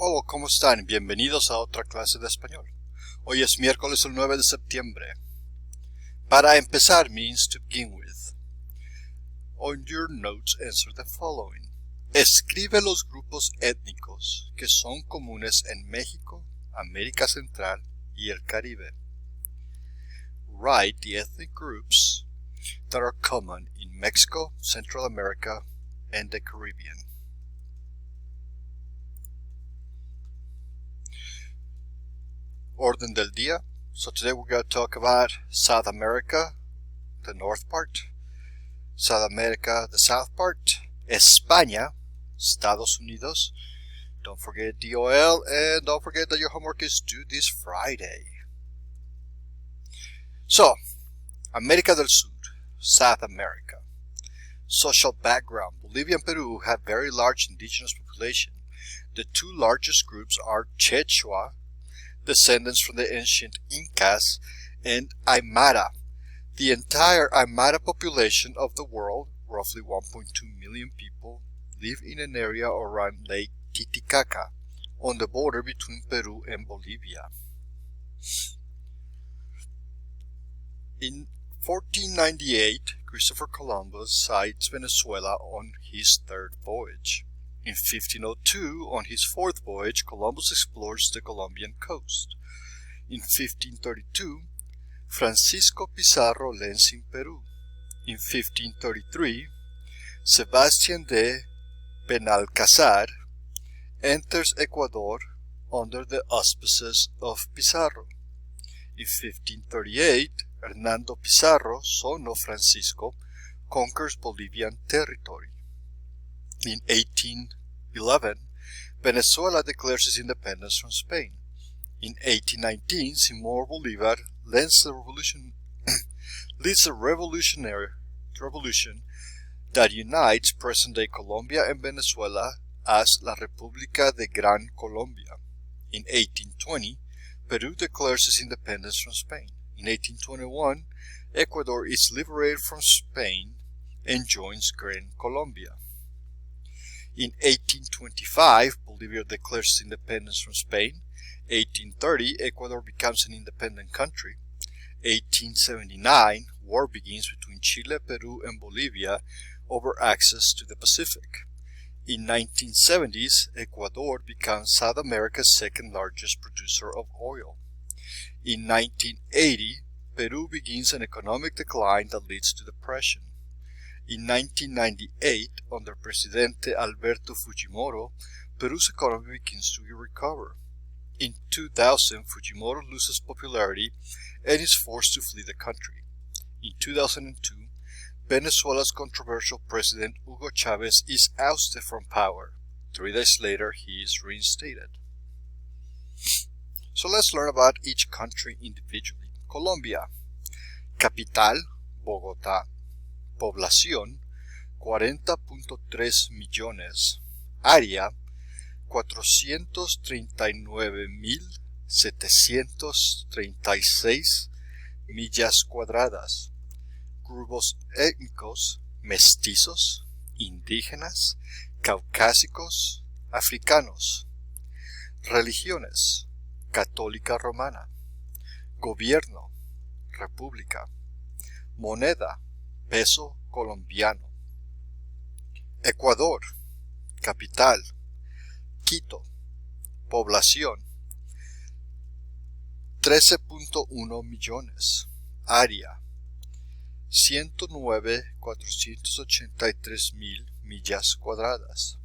Hola, ¿cómo están? Bienvenidos a otra clase de español. Hoy es miércoles el 9 de septiembre. Para empezar means to begin with. On your notes answer the following. Escribe los grupos étnicos que son comunes en México, América Central y el Caribe. Write the ethnic groups that are common in Mexico, Central America, and the Caribbean. Orden del día. So today we're going to talk about South America, the north part, South America, the south part, España, Estados Unidos. Don't forget DOL, and don't forget that your homework is due this Friday. So, América del Sur, South America. Social background. Bolivia and Peru have very large indigenous population. The two largest groups are Quechua, descendants from the ancient Incas, and Aymara. The entire Aymara population of the world, roughly 1.2 million people, live in an area around Lake Titicaca, on the border between Peru and Bolivia. In 1498, Christopher Columbus sights Venezuela on his third voyage. In 1502, on his fourth voyage, Columbus explores the Colombian coast. In 1532, Francisco Pizarro lands in Peru. In 1533, Sebastián de Benalcázar enters Ecuador under the auspices of Pizarro. In 1538, Hernando Pizarro, son of Francisco, conquers Bolivian territory. In 1811, Venezuela declares its independence from Spain. In 1819, Simón Bolívar leads a revolution that unites present-day Colombia and Venezuela as La República de Gran Colombia. In 1820, Peru declares its independence from Spain. In 1821, Ecuador is liberated from Spain and joins Gran Colombia. In 1825, Bolivia declares its independence from Spain. 1830, Ecuador becomes an independent country. 1879, war begins between Chile, Peru, and Bolivia over access to the Pacific. In 1970s, Ecuador becomes South America's second largest producer of oil. In 1980, Peru begins an economic decline that leads to depression. In 1998, under Presidente Alberto Fujimori, Peru's economy begins to recover. In 2000, Fujimori loses popularity and is forced to flee the country. In 2002, Venezuela's controversial president Hugo Chavez is ousted from power. 3 days later, he is reinstated. So let's learn about each country individually. Colombia. Capital, Bogotá. Población, 40.3 millones. Área, 439.736 millas cuadradas. Grupos étnicos, mestizos, indígenas, caucásicos, africanos. Religiones, católica romana. Gobierno, república. Moneda, peso colombiano. Ecuador. Capital, Quito. Población, 13.1 millones. Área, 109.483 millas cuadradas.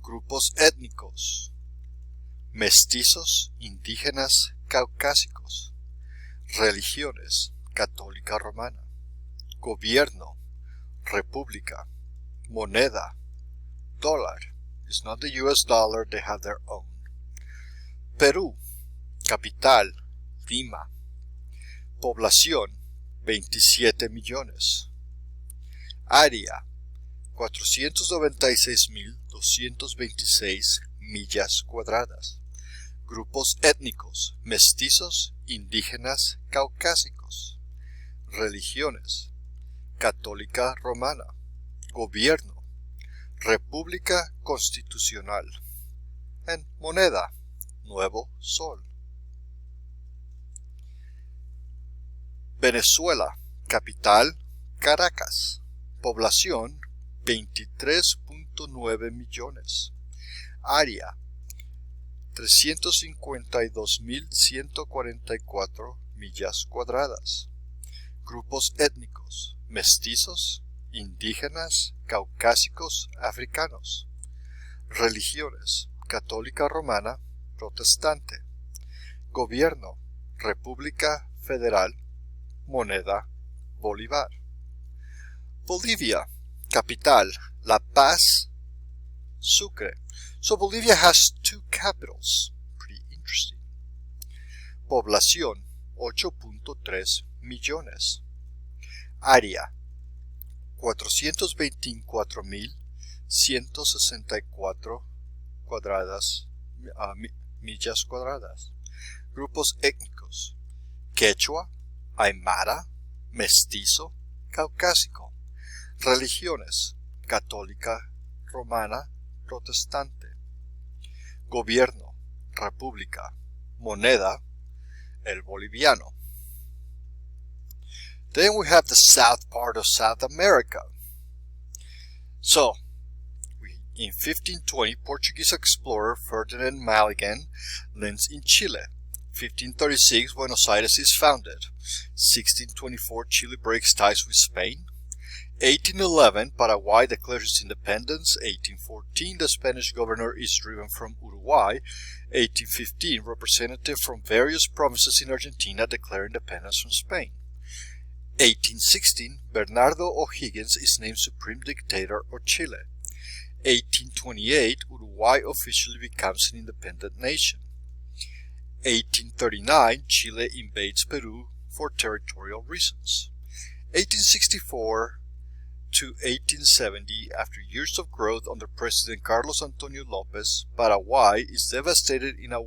Grupos étnicos, mestizos, indígenas, caucásicos. Religiones, católica romana. Gobierno, república. Moneda, dólar. It's not the US dollar, they have their own. Perú. Capital, Lima. Población, 27 millones. Área, 496.226 millas cuadradas. Grupos étnicos, mestizos, indígenas, caucásicos. Religiones, católica romana. Gobierno, república constitucional. and moneda, Nuevo Sol. Venezuela, capital, Caracas, población, 23.9 millones, área, 352.144 millas cuadradas, grupos étnicos, mestizos, indígenas, caucásicos, africanos, religiones, católica romana, protestante, gobierno, República Federal, moneda, Bolívar. Bolivia, capital, La Paz, Sucre. So Bolivia has two capitals. Pretty interesting. Población, 8.3 millones. Área, 424.164 millas cuadradas. Grupos étnicos, quechua, aymara, mestizo, caucásico. Religiones, católica, romana, protestante. Gobierno, república, moneda, el boliviano. Then we have the south part of South America. So, in 1520, Portuguese explorer Ferdinand Magellan lands in Chile. 1536, Buenos Aires is founded. 1624, Chile breaks ties with Spain. 1811, Paraguay declares its independence. 1814, the Spanish governor is driven from Uruguay. 1815, representatives from various provinces in Argentina declare independence from Spain. 1816, Bernardo O'Higgins is named Supreme Dictator of Chile. 1828, Uruguay officially becomes an independent nation. 1839, Chile invades Peru for territorial reasons. 1864 to 1870, after years of growth under President Carlos Antonio López, Paraguay is devastated in a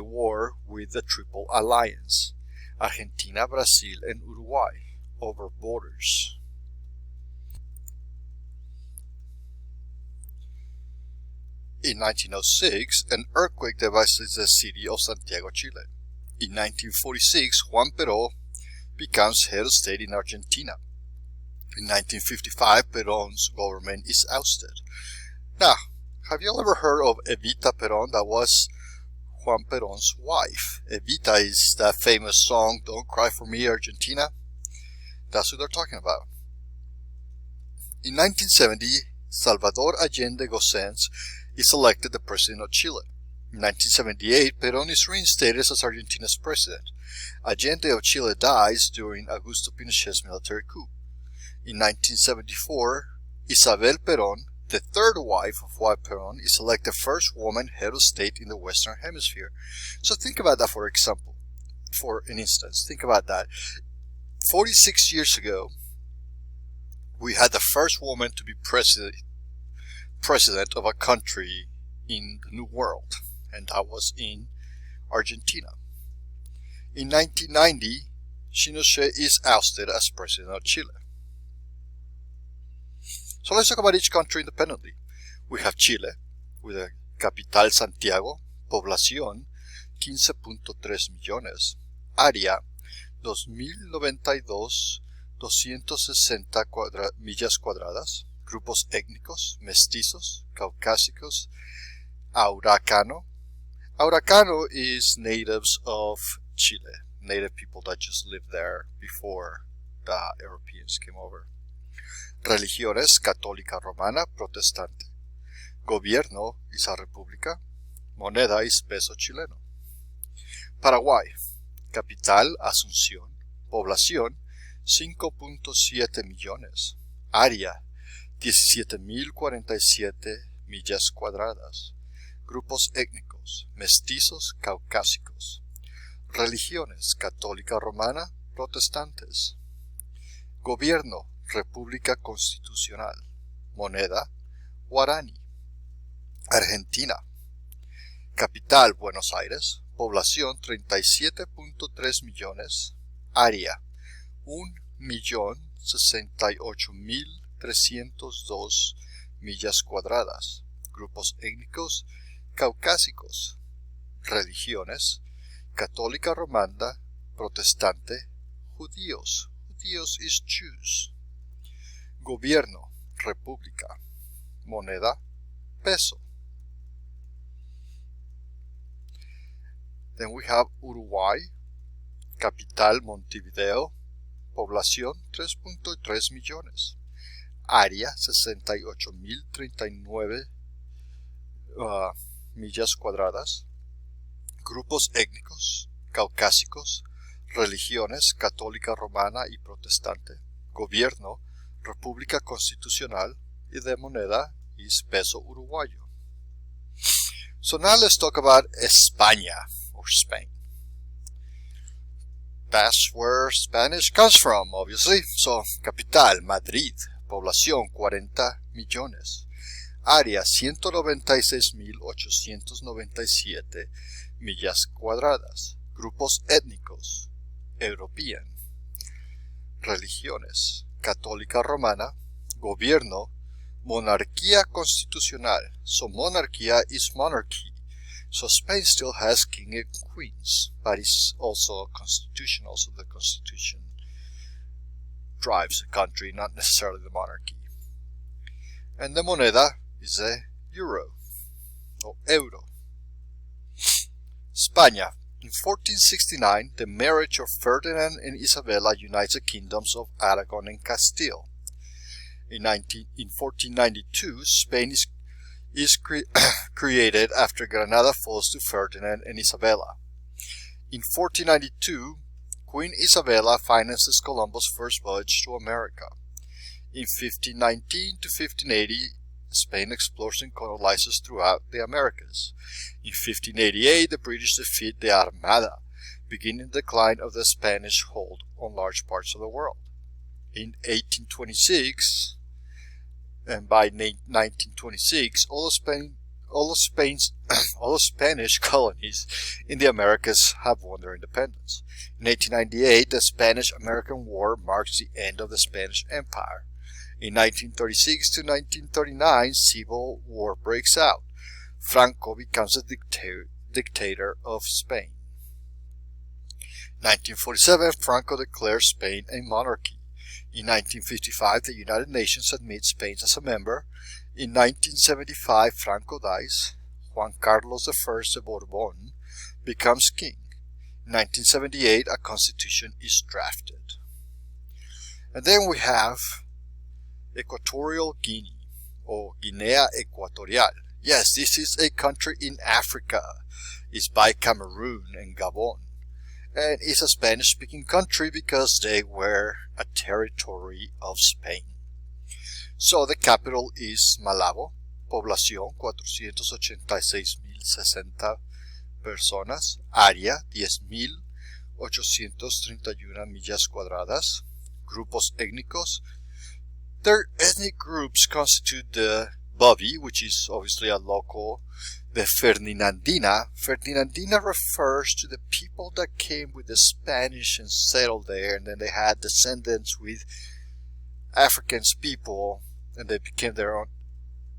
war with the Triple Alliance, Argentina, Brazil, and Uruguay, over borders. In 1906, an earthquake devastates the city of Santiago, Chile. In 1946, Juan Perón becomes head of state in Argentina. In 1955, Perón's government is ousted. Now, have you all ever heard of Evita Perón? That was Juan Perón's wife. Evita is that famous song, Don't Cry for Me, Argentina. That's what they're talking about. In 1970, Salvador Allende Gossens is elected the president of Chile. In 1978, Perón is reinstated as Argentina's president. Allende of Chile dies during Augusto Pinochet's military coup. In 1974, Isabel Perón, the third wife of Juan Perón, is elected first woman head of state in the Western Hemisphere. So think about that for example. For an instance, think about that. 46 years ago, we had the first woman to be president of a country in the New World, and that was in Argentina. In 1990, Pinochet is ousted as president of Chile. So let's talk about each country independently. We have Chile, with a capital Santiago, población 15.3 millones, área 2.092.260 millas cuadradas, grupos étnicos, mestizos, caucásicos, Araucano. Araucano is natives of Chile, native people that just lived there before the Europeans came over. Religiones, católica romana, protestante. Gobierno is a república. Moneda is peso chileno. Paraguay, capital Asunción. Población 5.7 millones. Área 17.047 millas cuadradas. Grupos étnicos, mestizos, caucásicos. Religiones, católica romana, protestantes. Gobierno, República Constitucional. Moneda, guaraní. Argentina. Capital, Buenos Aires. Población, 37.3 millones. Área, 1.068.302 millas cuadradas. Grupos étnicos, caucásicos. Religiones: católica romana, protestante, judíos. Judíos is Jews. Gobierno: república. Moneda: peso. Then we have Uruguay, capital Montevideo, población 3.3 millones, área 68.039 millas cuadradas, grupos étnicos, caucásicos, religiones católica romana y protestante, gobierno, república constitucional, y de moneda is peso uruguayo. So now let's talk about España, or Spain. That's where Spanish comes from, obviously. So, capital, Madrid, población 40 millones, área 196.897 millas cuadradas, grupos étnicos, European, religiones, católica romana, gobierno, monarquía constitucional. So monarquía is monarchy. So Spain still has king and queens, but it's also constitutional, so the constitution drives the country, not necessarily the monarchy. And the moneda is a euro, or euro. España. In 1469, the marriage of Ferdinand and Isabella unites the kingdoms of Aragon and Castile. In 1492, Spain is created after Granada falls to Ferdinand and Isabella. In 1492, Queen Isabella finances Columbus' first voyage to America. In 1519 to 1580, Spain explores and colonizes throughout the Americas. In 1588, the British defeat the Armada, beginning the decline of the Spanish hold on large parts of the world. In 1826, and by 1926, all the Spanish colonies in the Americas have won their independence. In 1898, the Spanish-American War marks the end of the Spanish Empire. In 1936 to 1939, civil war breaks out. Franco becomes the dictator of Spain. 1947, Franco declares Spain a monarchy. In 1955, the United Nations admits Spain as a member. In 1975, Franco dies. Juan Carlos I de Bourbon becomes king. In 1978, a constitution is drafted. And then we have Equatorial Guinea, or Guinea Equatorial. Yes, this is a country in Africa. It's by Cameroon and Gabon. And it's a Spanish-speaking country because they were a territory of Spain. So the capital is Malabo, población 486.060 personas, área 10.831 millas cuadradas, grupos étnicos. Their ethnic groups constitute the Bovi, which is obviously a local, the Ferdinandina. Ferdinandina refers to the people that came with the Spanish and settled there, and then they had descendants with African people, and they became their own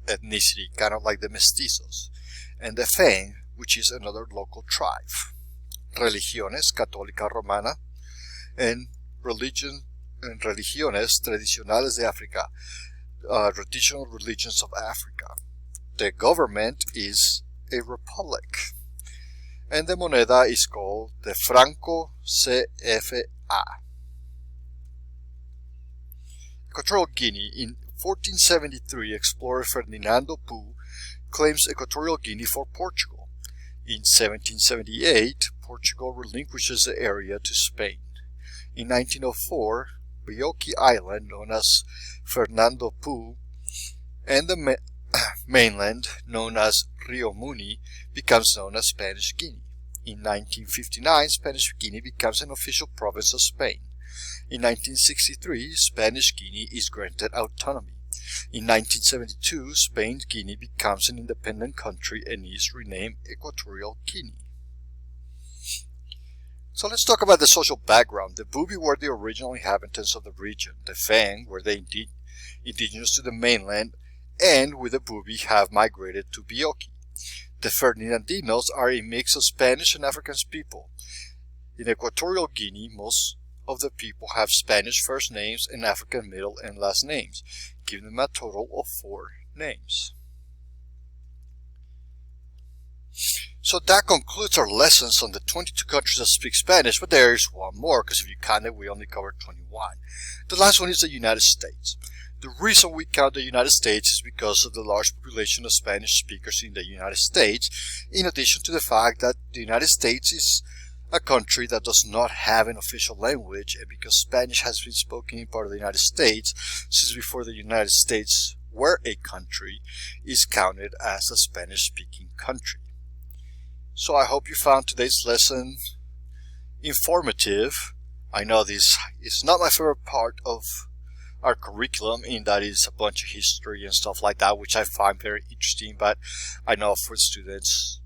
ethnicity, kind of like the mestizos. And the Feng, which is another local tribe. Religiones, católica romana, and religion and religiones tradicionales de África, traditional religions of Africa. The government is a republic, and the moneda is called the Franco CFA. Equatorial Guinea. In 1473, explorer Ferdinando Poo claims Equatorial Guinea for Portugal. In 1778, Portugal relinquishes the area to Spain. In 1904, Bioko Island, known as Fernando Poo, and the mainland, known as Rio Muni, becomes known as Spanish Guinea. In 1959, Spanish Guinea becomes an official province of Spain. In 1963, Spanish Guinea is granted autonomy. In 1972, Spain Guinea becomes an independent country and is renamed Equatorial Guinea. So let's talk about the social background. The Bubi were the original inhabitants of the region. The Fang were the indigenous to the mainland, and with the Bubi have migrated to Bioko. The Ferdinandinos are a mix of Spanish and African people. In Equatorial Guinea, most of the people have Spanish first names and African middle and last names, giving them a total of 4 names. So that concludes our lessons on the 22 countries that speak Spanish, but there is one more, because if you count it, we only covered 21. The last one is the United States. The reason we count the United States is because of the large population of Spanish speakers in the United States, in addition to the fact that the United States is a country that does not have an official language, and because Spanish has been spoken in part of the United States since before the United States were a country, is counted as a Spanish-speaking country. So I hope you found today's lesson informative. I know this is not my favorite part of our curriculum, in that it's a bunch of history and stuff like that, which I find very interesting, but I know for students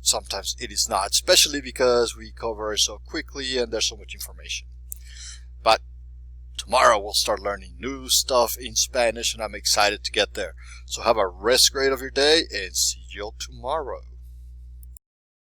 sometimes it is not, especially because we cover it so quickly and there's so much information. But tomorrow we'll start learning new stuff in Spanish, and I'm excited to get there. So have a rest great of your day, and see you tomorrow.